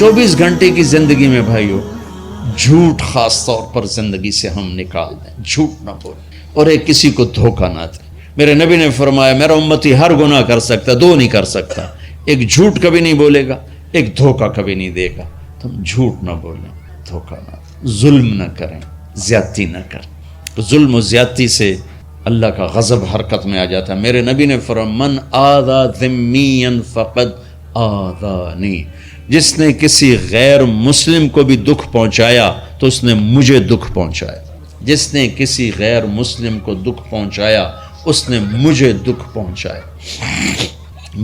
24 گھنٹے کی زندگی میں بھائیو جھوٹ خاص طور پر زندگی سے ہم نکال دیں، جھوٹ نہ بولیں اور ایک کسی کو دھوکہ نہ دیں۔ میرے نبی نے فرمایا میرا امتی ہر گناہ کر سکتا، دو نہیں کر سکتا، ایک جھوٹ کبھی نہیں بولے گا، ایک دھوکہ کبھی نہیں دے گا۔ تم جھوٹ نہ بولیں، دھوکہ نہ دیں، ظلم نہ کریں، زیادتی نہ کریں۔ ظلم و زیادتی سے اللہ کا غضب حرکت میں آ جاتا ہے۔ میرے نبی نے فرمایا من آذا ذمیا فقد آذانی، جس نے کسی غیر مسلم کو بھی دکھ پہنچایا تو اس نے مجھے دکھ پہنچایا، جس نے کسی غیر مسلم کو دکھ پہنچایا اس نے مجھے دکھ پہنچایا۔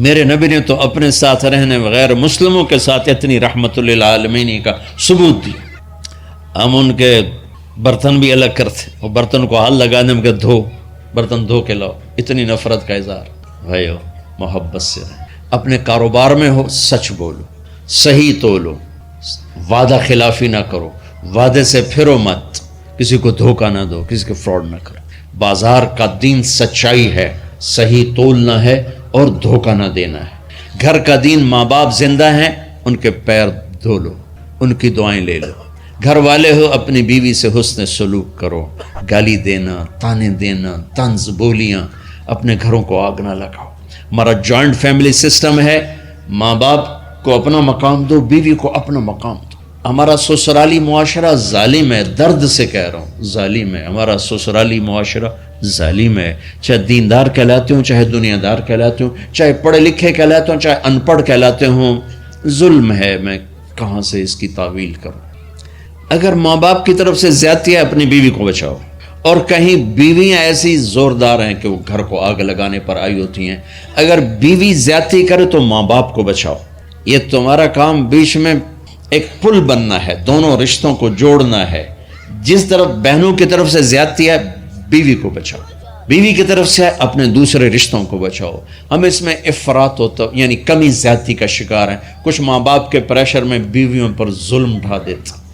میرے نبی نے تو اپنے ساتھ رہنے غیر مسلموں کے ساتھ اتنی رحمت للعالمین کا ثبوت دیا۔ ہم ان کے برتن بھی الگ کرتے، وہ برتن کو ہاتھ لگانے میں کہ دھو، برتن دھو کے لاؤ، اتنی نفرت کا اظہار۔ بھائیو محبت سے رہیں، اپنے کاروبار میں ہو سچ بولو، صحیح تولو، وعدہ خلافی نہ کرو، وعدے سے پھرو مت، کسی کو دھوکہ نہ دو، کسی کو فراڈ نہ کرو۔ بازار کا دین سچائی ہے، صحیح تولنا ہے اور دھوکہ نہ دینا ہے۔ گھر کا دین ماں باپ زندہ ہیں، ان کے پیر دھو لو، ان کی دعائیں لے لو۔ گھر والے ہو اپنی بیوی سے حسن سلوک کرو، گالی دینا، تانے دینا، طنز بولیاں، اپنے گھروں کو آگ نہ لگاؤ۔ ہمارا جوائنٹ فیملی سسٹم ہے، ماں باپ کو اپنا مقام دو، بیوی کو اپنا مقام دو۔ ہمارا سسرالی معاشرہ ظالم ہے، درد سے کہہ رہا ہوں ظالم ہے، ہمارا سسرالی معاشرہ ظالم ہے، چاہے دیندار کہلاتے ہوں، چاہے دنیا دار کہلاتے ہوں، چاہے پڑھے لکھے کہلاتے ہوں، چاہے ان پڑھ کہلاتے ہوں، ظلم ہے۔ میں کہاں سے اس کی تعویل کروں؟ اگر ماں باپ کی طرف سے زیادتی ہے اپنی بیوی کو بچاؤ، اور کہیں بیویاں ایسی زوردار ہیں کہ وہ گھر کو آگ لگانے پر آئی ہوتی ہیں، اگر بیوی زیادتی کرے تو ماں باپ کو بچاؤ۔ یہ تمہارا کام بیچ میں ایک پل بننا ہے، دونوں رشتوں کو جوڑنا ہے۔ جس طرف بہنوں کی طرف سے زیادتی ہے بیوی کو بچاؤ، بیوی کی طرف سے اپنے دوسرے رشتوں کو بچاؤ۔ ہم اس میں افراط ہوتا یعنی کمی زیادتی کا شکار ہیں۔ کچھ ماں باپ کے پریشر میں بیویوں پر ظلم ڈھا دیتے،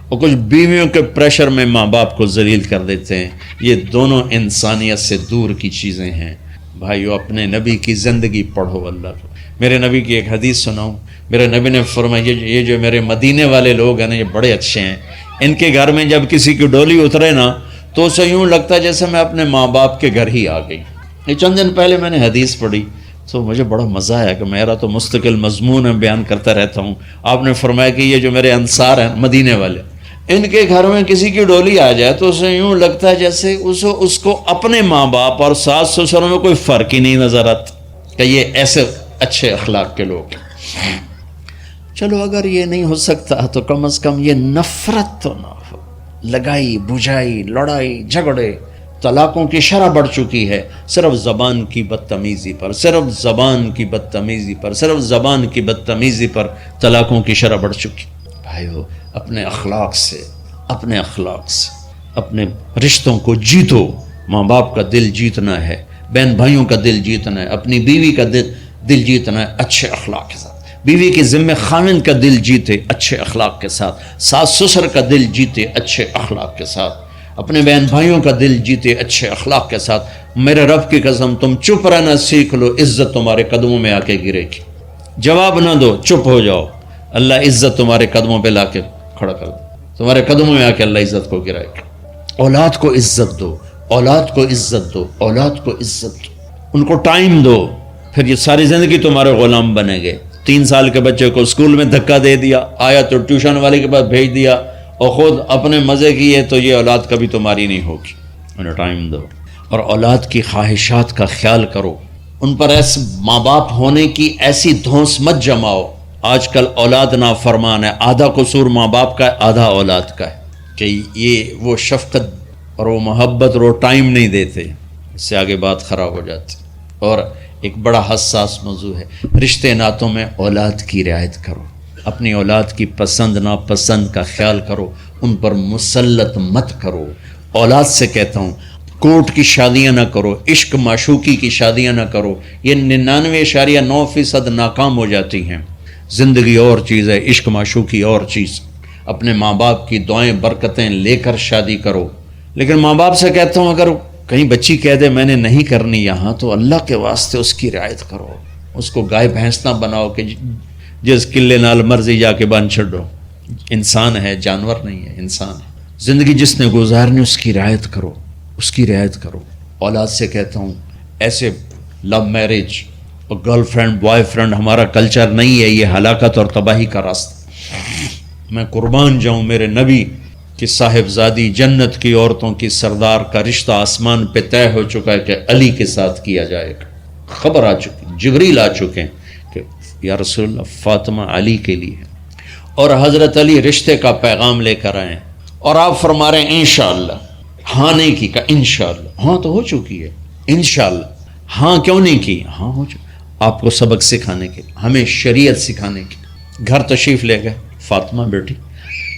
اور کچھ بیویوں کے پریشر میں ماں باپ کو ذلیل کر دیتے ہیں۔ یہ دونوں انسانیت سے دور کی چیزیں ہیں۔ بھائیو اپنے نبی کی زندگی پڑھو اللہ کو۔ میرے نبی کی ایک حدیث سناؤں، میرے نبی نے فرمایا یہ جو میرے مدینے والے لوگ ہیں نا، یہ بڑے اچھے ہیں۔ ان کے گھر میں جب کسی کی ڈولی اترے نا تو اسے یوں لگتا ہے جیسے میں اپنے ماں باپ کے گھر ہی آ گئی۔ یہ چند دن پہلے میں نے حدیث پڑھی تو مجھے بڑا مزہ آیا کہ میرا تو مستقل مضمون ہے، بیان کرتا رہتا ہوں۔ آپ نے فرمایا کہ یہ جو میرے انصار ہیں مدینے والے، ان کے گھر میں کسی کی ڈولی آ جائے تو اسے یوں لگتا ہے جیسے اس کو اپنے ماں باپ اور ساس سسروں میں کوئی فرق ہی نہیں نظر آتا کہ یہ ایسے اچھے اخلاق کے لوگ ہیں۔ چلو اگر یہ نہیں ہو سکتا تو کم از کم یہ نفرت تو نہ ہو، لگائی بجھائی، لڑائی جھگڑے، طلاقوں کی شرح بڑھ چکی ہے صرف زبان کی بدتمیزی پر، صرف زبان کی بدتمیزی پر، صرف زبان کی بدتمیزی پر طلاقوں کی شرح بڑھ چکی۔ بھائیو اپنے اخلاق سے اپنے رشتوں کو جیتو۔ ماں باپ کا دل جیتنا ہے، بہن بھائیوں کا دل جیتنا ہے، اپنی بیوی کا دل جیتنا ہے اچھے اخلاق کے ساتھ۔ بیوی کے ذمہ خاوند کا دل جیتے اچھے اخلاق کے ساتھ، ساس سسر کا دل جیتے اچھے اخلاق کے ساتھ، اپنے بہن بھائیوں کا دل جیتے اچھے اخلاق کے ساتھ۔ میرے رب کی قسم تم چپ رہنا سیکھ لو، عزت تمہارے قدموں میں آ کے گرے گی۔ جواب نہ دو، چپ ہو جاؤ، اللہ عزت تمہارے قدموں پہ لا کے کھڑا کر دو، تمہارے قدموں میں آ کے اللہ عزت کو گرائے گا۔ اولاد کو عزت دو، اولاد کو عزت دو، اولاد کو عزت دو، ان کو ٹائم دو، پھر یہ ساری زندگی تمہارے غلام بنیں گے۔ 3 سال کے بچے کو اسکول میں دھکا دے دیا، آیا تو ٹیوشن والے کے پاس بھیج دیا اور خود اپنے مزے کیے، تو یہ اولاد کبھی تمہاری نہیں ہوگی۔ انہیں ٹائم دو اور اولاد کی خواہشات کا خیال کرو، ان پر ایسے ماں باپ ہونے کی ایسی دھونس مت جماؤ۔ آج کل اولاد نافرمان ہے، آدھا قصور ماں باپ کا ہے، آدھا اولاد کا ہے، کہ یہ وہ شفقت اور وہ محبت اور وہ ٹائم نہیں دیتے، اس سے آگے بات خراب ہو جاتی۔ اور ایک بڑا حساس موضوع ہے، رشتے ناتوں میں اولاد کی رعایت کرو، اپنی اولاد کی پسند ناپسند کا خیال کرو، ان پر مسلط مت کرو۔ اولاد سے کہتا ہوں کورٹ کی شادیاں نہ کرو، عشق معشوقی کی شادیاں نہ کرو، یہ 99.9% ناکام ہو جاتی ہیں۔ زندگی اور چیز ہے، عشق معشوقی اور چیز۔ اپنے ماں باپ کی دعائیں برکتیں لے کر شادی کرو۔ لیکن ماں باپ سے کہتا ہوں اگر کہیں بچی کہہ دے میں نے نہیں کرنی یہاں، تو اللہ کے واسطے اس کی رعایت کرو، اس کو گائے بھینس نہ بناؤ کہ جس قلے نال مرضی جا کے بن چھڈو. انسان ہے، جانور نہیں ہے، انسان ہے. زندگی جس نے گزارنی اس کی رعایت کرو، اس کی رعایت کرو. اولاد سے کہتا ہوں ایسے لو میرج اور گرل فرینڈ بوائے فرینڈ ہمارا کلچر نہیں ہے، یہ ہلاکت اور تباہی کا راستہ. میں قربان جاؤں میرے نبی کی صاحبزادی جنت کی عورتوں کی سردار کا رشتہ آسمان پہ طے ہو چکا ہے کہ علی کے ساتھ کیا جائے گا. خبر آ چکی، جبریل آ چکے ہیں کہ یا رسول اللہ فاطمہ علی کے لیے ہے، اور حضرت علی رشتے کا پیغام لے کر آئے ہیں، اور آپ فرما رہے ہیں انشاءاللہ. ہاں نہیں کی کہ انشاءاللہ. ہاں تو ہو چکی ہے انشاءاللہ. ہاں کیوں نہیں کی؟ ہاں ہو چکی. آپ کو سبق سکھانے کے، ہمیں شریعت سکھانے کے. گھر تشریف لے گئے. فاطمہ بیٹی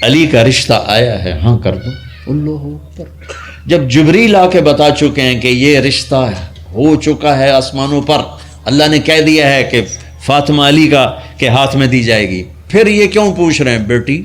علی کا رشتہ آیا ہے، ہاں کر دو. اللہ اکبر. جب جبریل آ کے بتا چکے ہیں کہ یہ رشتہ ہو چکا ہے آسمانوں پر، اللہ نے کہہ دیا ہے کہ فاطمہ علی کا کے ہاتھ میں دی جائے گی، پھر یہ کیوں پوچھ رہے ہیں بیٹی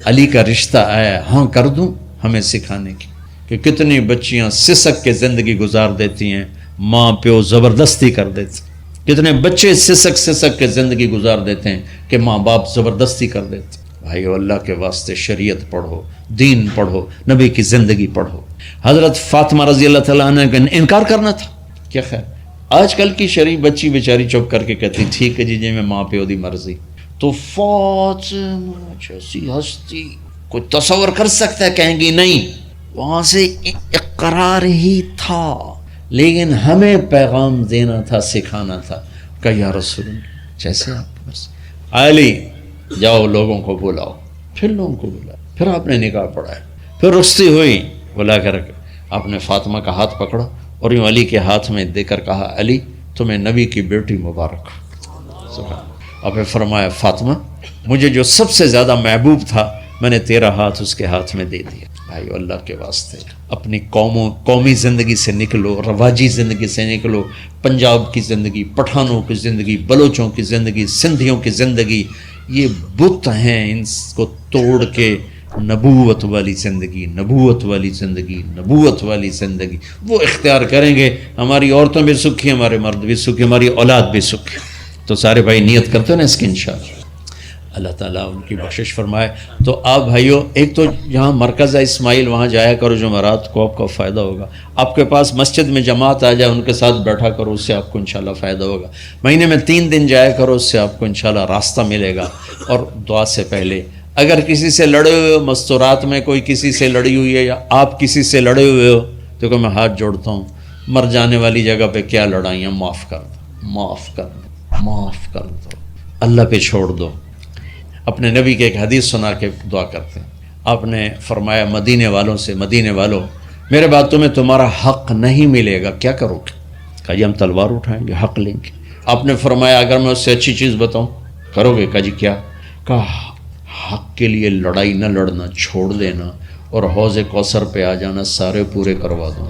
علی کا رشتہ آیا، ہاں کر دوں؟ ہمیں سکھانے کی کہ کتنی بچیاں سسک کے زندگی گزار دیتی ہیں، ماں پیو زبردستی کر دیتے. کتنے بچے سسک کے زندگی گزار دیتے ہیں کہ ماں باپ زبردستی کر دیتے. بھائیو اللہ کے واسطے شریعت پڑھو، دین پڑھو، نبی کی زندگی پڑھو. حضرت فاطمہ رضی اللہ تعالیٰ عنہ کا انکار کرنا تھا کیا خیر. آج کل کی شریف بچی بیچاری چپ کر کے کہتی ٹھیک ہے جی میں ماں پیو دی مرضی. تو فاطمہ جیسی ہستی کوئی تصور کر سکتا ہے؟ کہیں گی نہیں. وہاں سے اقرار ہی تھا، لیکن ہمیں پیغام دینا تھا، سکھانا تھا کہ یا رسول اللہ جیسے آپ بس علی جاؤ لوگوں کو بلاؤ. پھر لوگوں کو بلاؤ، پھر آپ نے نکاح پڑھایا. پھر رخصتی ہوئی، بلا کر آپ نے فاطمہ کا ہاتھ پکڑا اور یوں علی کے ہاتھ میں دے کر کہا علی تمہیں نبی کی بیٹی مبارک. آپ نے فرمایا فاطمہ مجھے جو سب سے زیادہ محبوب تھا میں نے تیرا ہاتھ اس کے ہاتھ میں دے دیا. بھائی اللہ کے واسطے اپنی قومی زندگی سے نکلو، رواجی زندگی سے نکلو. پنجاب کی زندگی، پٹھانوں کی زندگی، بلوچوں کی زندگی، سندھیوں کی زندگی، یہ بت ہیں، ان کو توڑ کے نبوت والی زندگی، نبوت والی زندگی، نبوت والی زندگی وہ اختیار کریں گے. ہماری عورتیں بھی سکھی، ہمارے مرد بھی سکھی، ہماری اولاد بھی سکھی. تو سارے بھائی نیت کرتے ہیں نا اس کی انشاءاللہ اللہ تعالیٰ ان کی بخشش فرمائے. تو آپ بھائیو ایک تو یہاں مرکز ہے اسماعیل، وہاں جایا کرو جمعرات کو، آپ کا فائدہ ہوگا. آپ کے پاس مسجد میں جماعت آ جائے ان کے ساتھ بیٹھا کرو، اس سے آپ کو انشاءاللہ فائدہ ہوگا. مہینے میں 3 دن جایا کرو، اس سے آپ کو انشاءاللہ راستہ ملے گا. اور دعا سے پہلے اگر کسی سے لڑے ہوئے ہو، مستورات میں کوئی کسی سے لڑی ہوئی ہے یا آپ کسی سے لڑے ہوئے ہو، تو کہ میں ہاتھ جوڑتا ہوں، مر جانے والی جگہ پہ کیا لڑائیاں، معاف کر دو، معاف کر دو، معاف کر دو، اللہ پہ چھوڑ دو. اپنے نبی کے ایک حدیث سنا کے دعا کرتے ہیں. آپ نے فرمایا مدینے والوں سے، مدینے والوں میرے بعد تمہیں تمہارا حق نہیں ملے گا، کیا کرو گے؟ کہا جی ہم تلوار اٹھائیں گے، حق لیں گے. آپ نے فرمایا اگر میں اس سے اچھی چیز بتاؤں کرو گے؟ کہا جی کیا؟ کہا حق کے لیے لڑائی نہ لڑنا، چھوڑ دینا اور حوض کوثر پہ آ جانا، سارے پورے کروا دوں.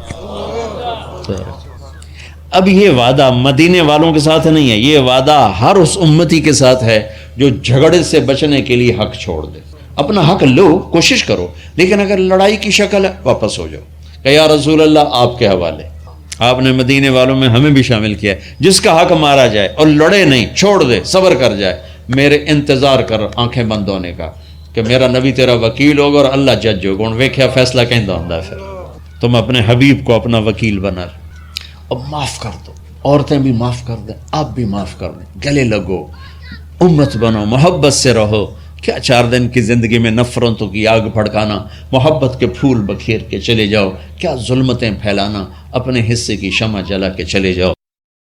اب یہ وعدہ مدینے والوں کے ساتھ نہیں ہے، یہ وعدہ ہر اس امتی کے ساتھ ہے جو جھگڑے سے بچنے کے لیے حق چھوڑ دے. اپنا حق لو، کوشش کرو، لیکن اگر لڑائی کی شکل ہے واپس ہو جاؤ کہ یا رسول اللہ آپ کے حوالے. آپ نے مدینے والوں میں ہمیں بھی شامل کیا ہے. جس کا حق مارا جائے اور لڑے نہیں، چھوڑ دے، صبر کر جائے، میرے انتظار کر آنکھیں بند ہونے کا کہ میرا نبی تیرا وکیل ہوگا اور اللہ جج ہوگا. ان ویکھیا فیصلہ کہندا ہوندا ہے. پھر تم اپنے حبیب کو اپنا وکیل بنا. اب معاف کر دو، عورتیں بھی معاف کر دیں، آپ بھی معاف کر دیں، گلے لگو، امت بنو، محبت سے رہو. کیا 4 دن کی زندگی میں نفرتوں کی آگ بھڑکانا، محبت کے پھول بکھیر کے چلے جاؤ. کیا ظلمتیں پھیلانا، اپنے حصے کی شمع جلا کے چلے جاؤ.